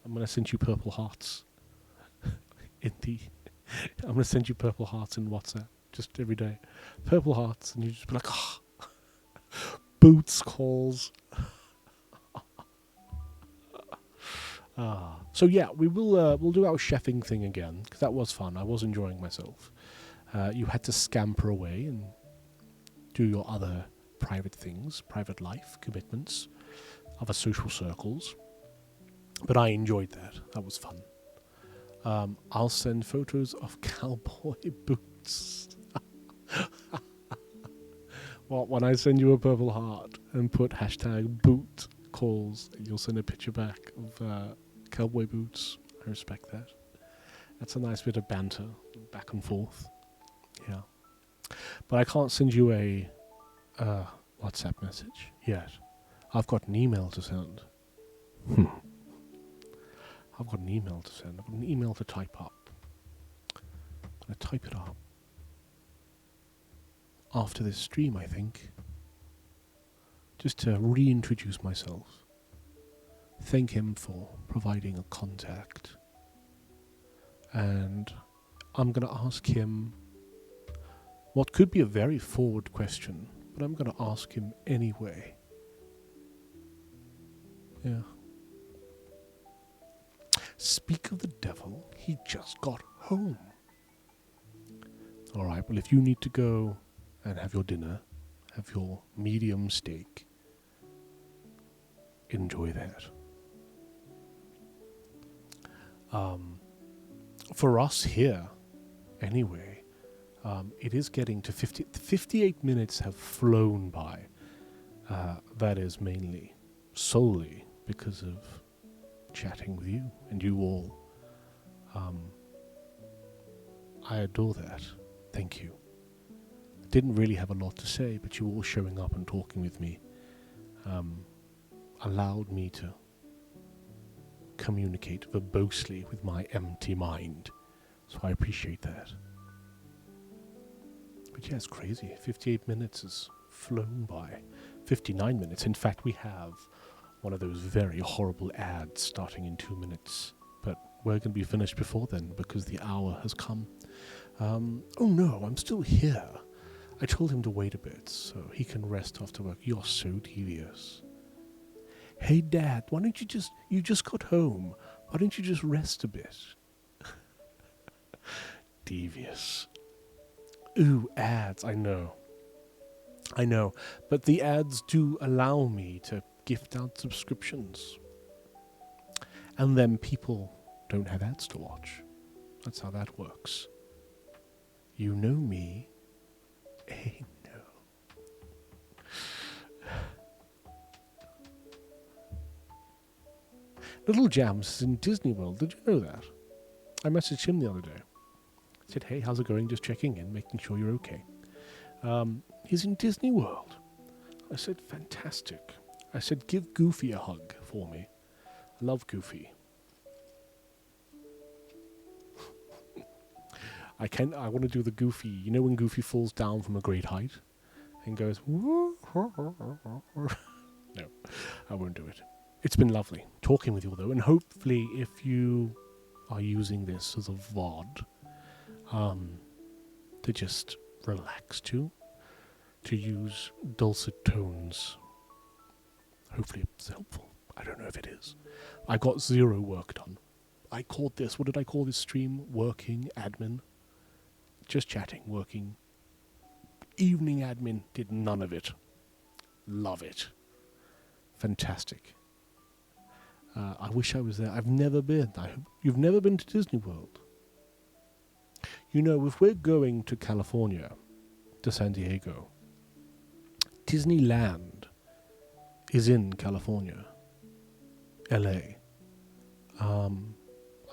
Speaker 2: I'm gonna send you purple hearts. I'm gonna send you purple hearts in WhatsApp just every day. Purple hearts, and you just be like, boots calls. So yeah, we'll do our chefing thing again, because that was fun. I was enjoying myself. You had to scamper away and do your other private things, private life, commitments, other social circles. But I enjoyed that. That was fun. I'll send photos of cowboy boots. Well, when I send you a purple heart and put hashtag boot calls, you'll send a picture back of cowboy boots. I respect that. That's a nice bit of banter, back and forth. Yeah. But I can't send you a WhatsApp message yet. I've got an email to send. I've got an email to send. I've got an email to type up. I'm going to type it up after this stream, I think. Just to reintroduce myself. Thank him for providing a contact. And I'm going to ask him what could be a very forward question, but I'm going to ask him anyway. Yeah. Speak of the devil, he just got home. Alright, well, if you need to go and have your dinner, have your medium steak, enjoy that. For us here, anyway, it is getting to 58 minutes have flown by. That is solely because of chatting with you and you all. I adore that. Thank you. Didn't really have a lot to say, but you all showing up and talking with me allowed me to communicate verbosely with my empty mind. So I appreciate that. But yeah, it's crazy. 58 minutes has flown by. 59 minutes. In fact, we have one of those very horrible ads starting in 2 minutes. But we're going to be finished before then because the hour has come. Oh no, I'm still here. I told him to wait a bit so he can rest after work. You're so devious. Hey Dad, why don't you just got home. Why don't you just rest a bit? Devious. Ooh, ads, I know. But the ads do allow me to gift out subscriptions. And then people don't have ads to watch. That's how that works. You know me. Eh, no. Little Jams is in Disney World. Did you know that? I messaged him the other day. I said, hey, how's it going? Just checking in, making sure you're okay. He's in Disney World. I said, fantastic. I said, give Goofy a hug for me. I love Goofy. I want to do the Goofy. You know when Goofy falls down from a great height and goes, no, I won't do it. It's been lovely talking with you, though, and hopefully if you are using this as a VOD, to just relax to use dulcet tones. Hopefully it's helpful. I don't know if it is. I got 0 work done. I called this, what did I call this stream? Working admin. Just chatting, working. Evening admin, did none of it. Love it. Fantastic. I wish I was there. I've never been. You've never been to Disney World? You know, if we're going to California, to San Diego, Disneyland is in California. LA. I'm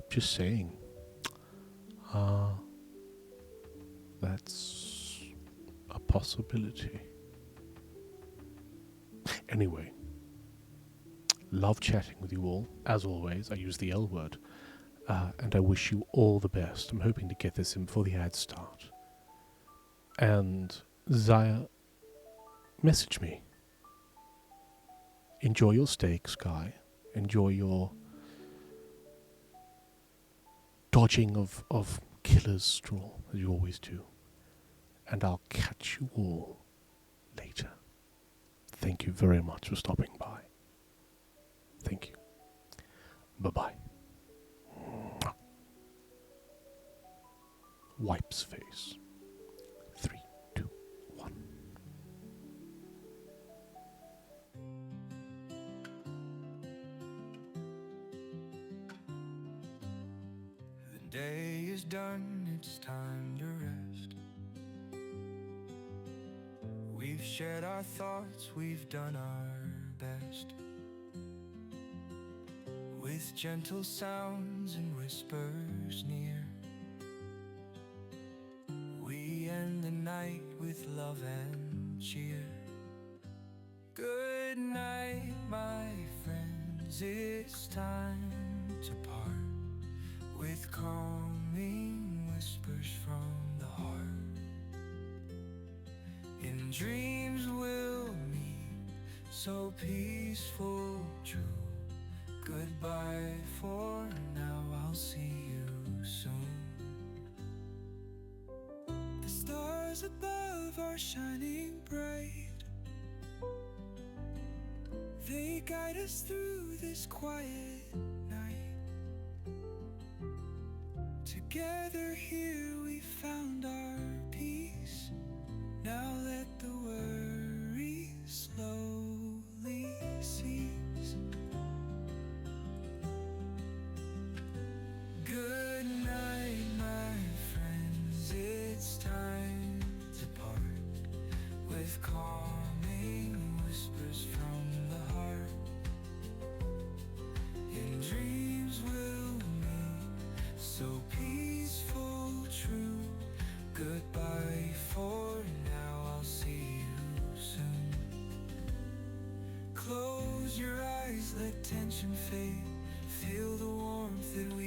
Speaker 2: just saying. That's a possibility. Anyway. Love chatting with you all. As always, I use the L word. And I wish you all the best. I'm hoping to get this in before the ads start. And Zaya, message me. Enjoy your steak, Sky. Enjoy your dodging of killer's straw, as you always do. And I'll catch you all later. Thank you very much for stopping by. Thank you. Bye-bye. Wipes face. 3, 2, 1.
Speaker 1: The day is done, it's time to rest. We've shared our thoughts, we've done our best. With gentle sounds and whispers near, we end the night with love and cheer. Good night, my friends, it's time to part, with calming whispers from the heart. In dreams we'll meet, so peaceful, true. Goodbye for now, I'll see you soon. The stars above are shining bright. They guide us through this quiet night. Together here we found our peace. Now let the worry slowly cease. Good night, my friends, it's time to part, with calming whispers from the heart. In dreams we'll meet, so peaceful, true. Goodbye for now, I'll see you soon. Close your eyes, let tension fade. Feel the warmth that we